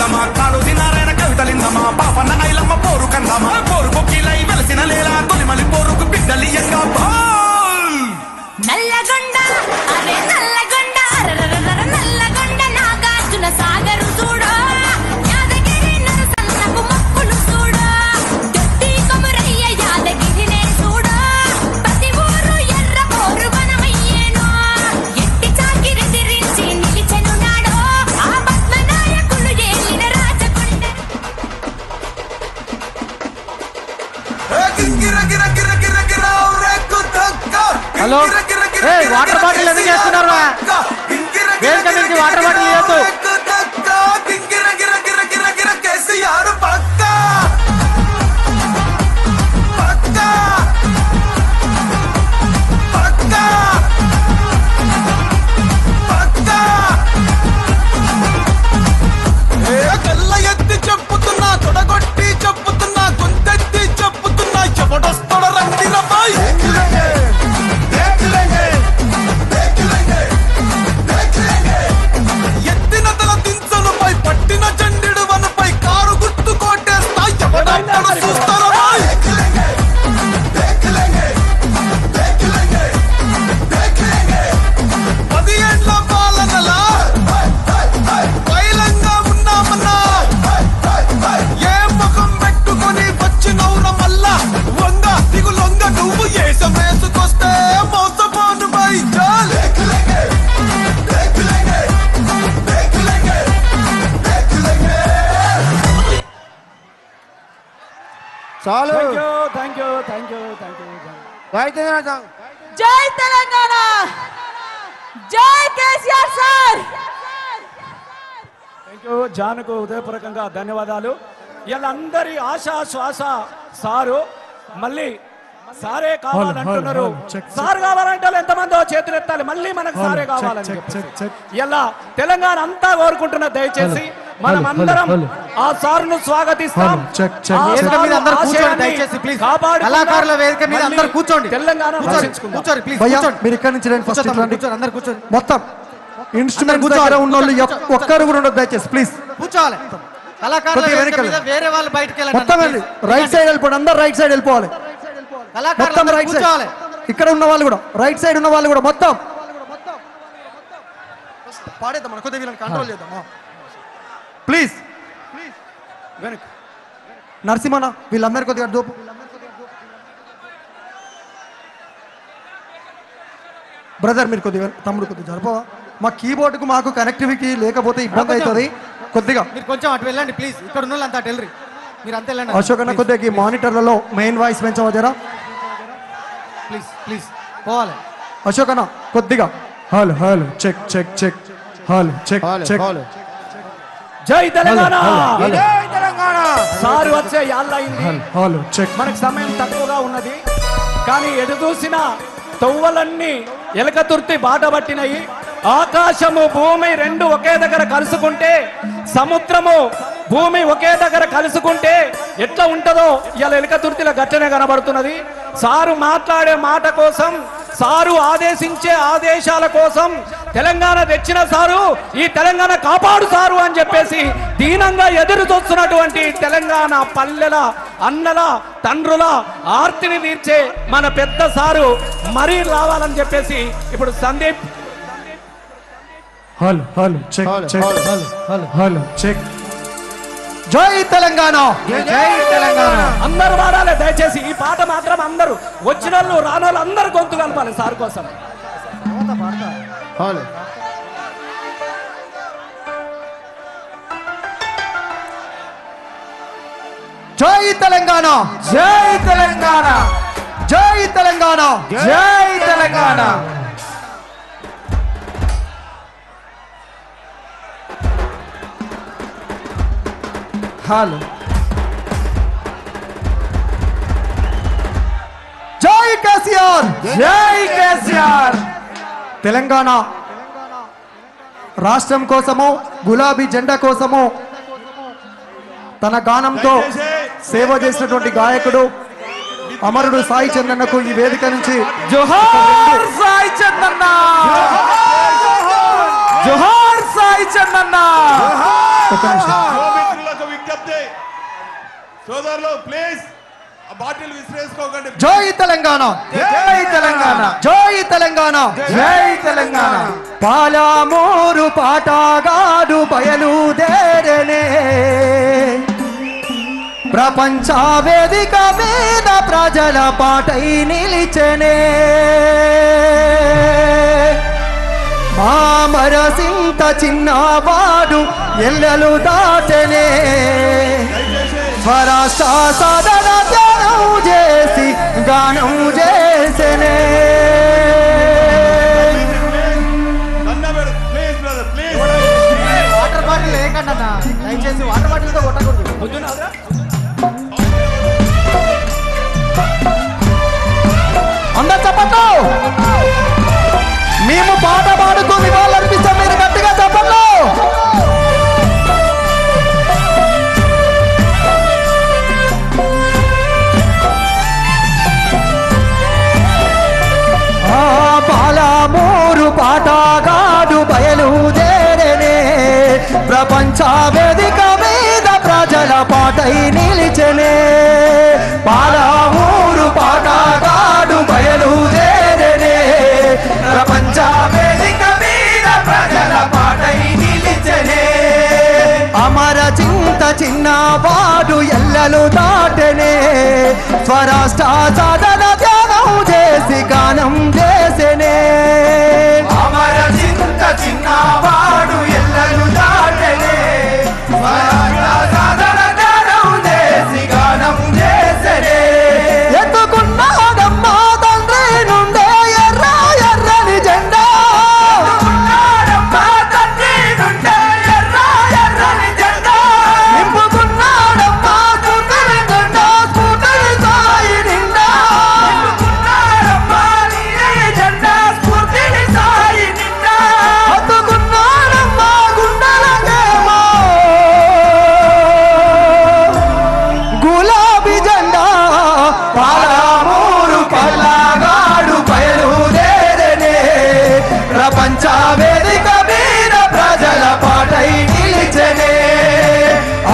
విందమా కాళోజీ నారాయణ కవితలిందమా పాపన్న ఐలమ్మ పోరు కందమా పోరు కొక్కిలై వెలసిన లేలా తొలిమలి పోరుకు బిడ్డలియంగా నల్లగొండ అరే నల్లగొండ నల్లగొండ నాగార్జున సాగరు చూడో యాదగిరి నరసన్నకు మొక్కులు చూడో దొడ్డి కొమరయ్య యాదగిరినే చూడో ప్రతి ఊరు ఎర్ర పోరు వనమయ్యేనో ఎట్టి చాకిరి తిరించి నిలిచెను నాడో ఆ పద్మనాయకులు ఏలిన రాజకొండ హలో వాటర్ బాటిల్ ఎందుకు చేస్తున్నారు వేదిక నుంచి వాటర్ బాటిల్ ఇవ్వద్దు ఎత్తి చెప్పుతున్నా తొడగొట్టి చెప్పుతున్నా గుంతెత్తి చెప్పుతున్నా ఎవడొస్తాడ రండి రమ్మాయి ఎత్తిన తల దించనుపై పట్టిన చండిడు వనపై కారు గుర్తు కొట్టేస్తా ఎవడొస్తాడ చూస్తారా చాలు థ్యాంక్ యూ జై తెలంగాణ జై కేసీఆర్ సార్ థ్యాంక్ యూ జానుకు హృదయపూర్వకంగా ధన్యవాదాలు. ఇలా అందరి ఆశా శ్వాస సారు మళ్ళీ సారే కావాలంటున్నారు. సార్ కావాలంటే ఎంతమందో చేతులు ఎత్తాలి, మళ్ళీ మనకు సారే కావాలని చెప్పి ఇలా తెలంగాణ అంతా కోరుకుంటున్న దయచేసి మనం అందరం ఆ సార్ను స్వాగతిస్తాం. తెలంగాణ మొత్తం ఇన్స్ట్రుమెంట్ దగ్గర ఉన్న వాళ్ళు ఒక్కరు కూడా ఉండదు దయచేసి ప్లీజ్ కూర్చోవాలి. వేరే వాళ్ళు బయటకు వెళ్ళండి, రైట్ సైడ్ వెళ్ళిపోండి, అందరు రైట్ సైడ్ వెళ్ళిపోవాలి. మొత్తం రైట్ సైడ్, ఇక్కడ ఉన్న వాళ్ళు కూడా రైట్ సైడ్ ఉన్న వాళ్ళు కూడా మొత్తం పాడేద్దాం, మన కొద్దిగా వీళ్ళని కంట్రోల్ చేద్దాం ప్లీజ్. నరసింహన్న వీళ్ళందరి కొద్దిగా దోపు. బ్రదర్ మీరు కొద్దిగా, తమ్ముడు కొద్దిగా జరపవా, మా కీబోర్డుకు మాకు కనెక్టివిటీ లేకపోతే ఇబ్బంది అవుతుంది. కొద్దిగా మీరు కొంచెం అటు వెళ్ళండి ప్లీజ్, ఇక్కడ ఉన్న వాళ్ళంతా అటు వెళ్ళండి, మీరు అంతా వెళ్ళండి. అశోక్ అన్న కొద్దిగా మానిటర్లలో మెయిన్ వాయిస్ పెంచవా జరా ప్లీజ్ ప్లీజ్ పోవాలి. అశోక్ అన్న కొద్దిగా హల్ హల్ చెక్ చెక్ చెక్ హల్ చెక్ చెక్. జై తెలంగాణ, సారు వచ్చే యాళ్ళయింది, మనకు సమయం తక్కువగా ఉన్నది. కానీ ఎటు చూసిన తొవ్వలన్నీ ఎలకతుర్తి బాట పట్టినాయి. ఆకాశము భూమి రెండు ఒకే దగ్గర కలుసుకుంటే, సముద్రము భూమి ఒకే దగ్గర కలుసుకుంటే ఎట్లా ఉంటుందో ఇలా ఎలకతుర్తిలో గట్టనే కనబడుతున్నది. సారు మాట్లాడే మాట కోసం, సారు ఆదేశించే ఆదేశాల కోసం తెలంగాణ తెచ్చిన సారు ఈ తెలంగాణ కాపాడు సారు అని చెప్పేసి దీనంగా ఎదురు చూస్తున్నటువంటి తెలంగాణ పల్లెల అన్నల తండ్రుల ఆర్తిని తీర్చే మన పెద్ద సారు మరీ రావాలని చెప్పేసి ఇప్పుడు సందీప్ హల్ హల్ చెక్ చెక్ హల్ హల్ చెక్. జై తెలంగాణ, జై తెలంగాణ. అందరూ వాడాలి దయచేసి ఈ పాట మాత్రం. అందరూ వచ్చిన వాళ్ళు రానోళ్ళు అందరు గొంతు కలపాలి సార్ కోసం. జై తెలంగాణ, జై తెలంగాణ, జై తెలంగాణ, జై తెలంగాణ. హలో జై కేసీఆర్, జై కేసీఆర్. తెలంగాణ రాష్ట్రం కోసము, గులాబీ జెండా కోసము తన గానంతో సేవ చేసినటువంటి గాయకుడు అమరుడు సాయి చందన్నకు ఈ వేదిక నుంచి జోహార్ సాయి చందన్న, జోహార్ సాయి చందన్న. ఒక నిమిషం. సోదరులు ప్లీజ్ ఆ బాటిల్ విసిరేసుకోకండి. జై తెలంగాణ, జై తెలంగాణ, జై తెలంగాణ, జై తెలంగాణ. పాలమూరు పాటగాడు బయలుదేరనే, ప్రపంచ వేదిక మీద ప్రజల పాటై నిలిచనే. మామరసింత చిన్నవాడు ఎల్లలు దాటనే, స్వరాష్ట్ర సాధన ధ్యానం చేసి గానం చేసనే. వాటర్ బాటిల్ లేకండి అన్న, దయచేసి వాటర్ బాటిల్తో కొట్టకూడదు. అందరు చెప్పండి, మేము పాట పాడుతూ నివాళులర్పిస్తాం, మీరు గట్టిగా చెప్పండి. పాలమూరు పాటగాడు బయలుదేరనే, ప్రపంచ వేదిక మీద ప్రజల పాటై నిలిచనే. పాలమూరు పాటగాడు బయలుదేరనే, ప్రపంచ వేదిక మీద ప్రజల పాటై నిలిచనే. అమర చింత చిన్నవాడు ఎల్లలు దాటనే, స్వరాష్ట్ర సాధన ధ్యానం చేసి గానం చేసనే. అమర చింత చిన్నవాడు ఎల్లలు దాటనే, స్వరాష్ట్ర సాధన ధ్యానం చేసి గానం చేసనే. ఎత్తుకున్నాడమ్మా తండ్రి నుండే ఎర్ర ఎర్రని జెండా, నింపుకున్నాడమ్మా స్ఫూర్తిని జెండా, స్ఫూర్తిని సాయి నిండా. హత్తుకున్నాడమ్మా గుండెలకేమో గులాబీ జెండా. పాలమూరు పల్లగాడు బయలుదేరనే, ప్రపంచ వేదిక మీద ప్రజల పాటై నిలిచనే.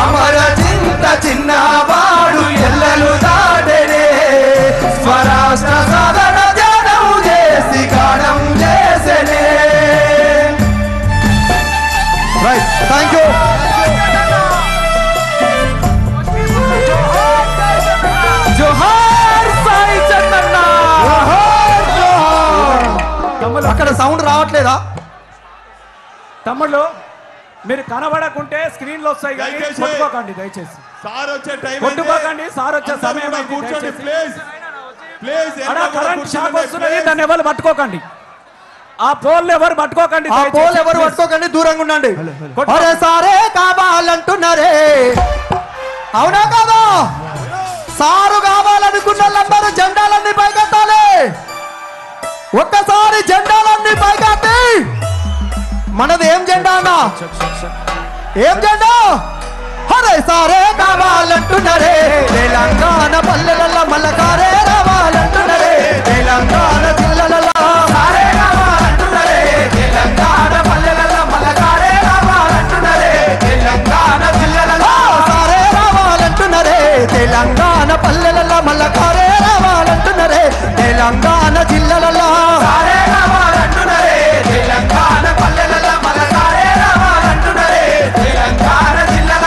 అమర చింత చిన్నవాడు ఎల్లలు దాటనే, స్వరాష్ట్ర సాధన ధ్యానం చేసి గానం చేసనే. Right, thank you. జోహార్ సాయి చందన్న, జోహార్ జోహార్. అక్కడ సౌండ్ రావట్లేదా? తమ్ముళ్ళు మీరు కనబడకుంటే స్క్రీన్ లో వస్తాయి కానీ దయచేసి. కొట్టుకోకండి దయచేసి. సార్ వచ్చే టైం కొట్టుకోకండి, సార్ వచ్చే సమయం అయింది, కూర్చోండి దయచేసి. Please please. అక్కడ కరెంట్ షాక్ వస్తున్నది, దాన్ని ఎవరు పట్టుకోకండి. ఆ పోల్ ఎవరు పట్టుకోకండి, ఆ దయచేసి. పోల్ ఎవరు పట్టుకోకండి, దూరంగా ఉండండి. కొట్టు. అరే సారే కావాలంటున్నారే, అవునా కాదా? సారు కావాలనుకున్న వాళ్ళందరూ జెండాలన్నీ పైకెత్తాలి. ఒక్కసారి జెండాలన్నీ పైకెత్తి. మనది ఏం జెండా అన్నా? ఏం జెండా? అరే సారే కావాలంటున్నారే, తెలంగాణ పల్లెల మల్లకారే రావాలంటున్నారే, తెలంగాణ జిల్లాల సారే కావాలంటున్నారే, తెలంగాణ పల్లెల మల్లకారే రావాలంటున్నారే, తెలంగాణ జిల్లాల సారే రావాలంటున్నారే, తెలంగాణ పల్లెల మల్లకారే రావాలంటున్నారే, తెలంగాణ జిల్లాల సారే కావాలంటున్నారే, తెలంగాణ పల్లెల మల్లకారే రావాలంటున్నారే, తెలంగాణ జిల్లాల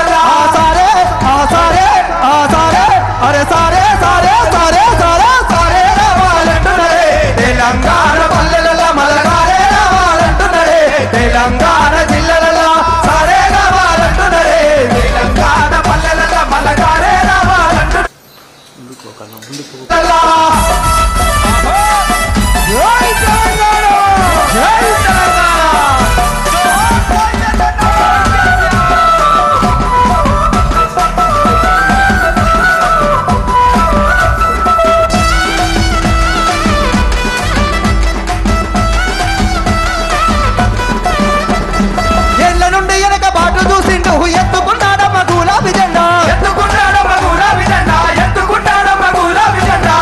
సారే సారే సారే. అరే సారే సారే సారే సారే సారే రావాలంటున్నారే, తెలంగాణ పల్లెల మల్లకారే రావాలంటున్నారే, తెలంగాణ జిల్లాల సారే రావాలంటున్నారే, తెలంగాణ పల్లెల మల్లకారే రావాలంటున్నారే. జై తెలంగాణ, జై తెలంగాణ. ఏళ్ళ నుండి వెనక బాటు చూసిండు, ఎత్తుకున్నాడమ్మ గులాబీ జెండా, ఎత్తుకున్నాడమ్మ గులాబీ జెండా, ఎత్తుకున్నాడమ్మ గులాబీ జెండా.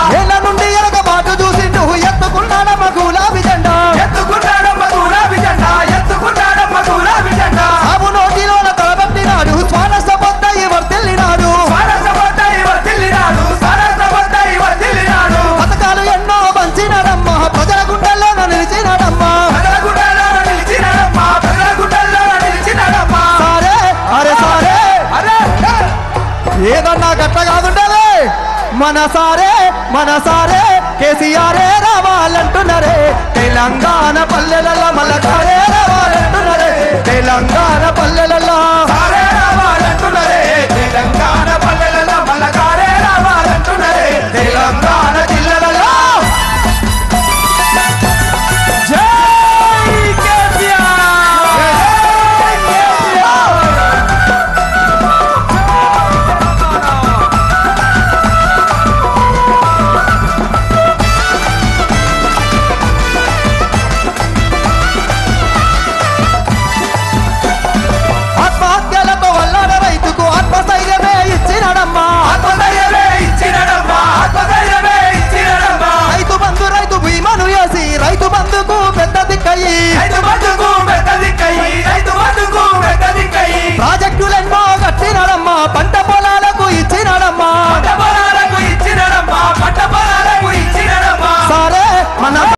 మనసారే కేసీఆరే రావాలంటున్నారే తెలంగాణ పల్లెల మలకారే రావాలంటున్నారే తెలంగాణ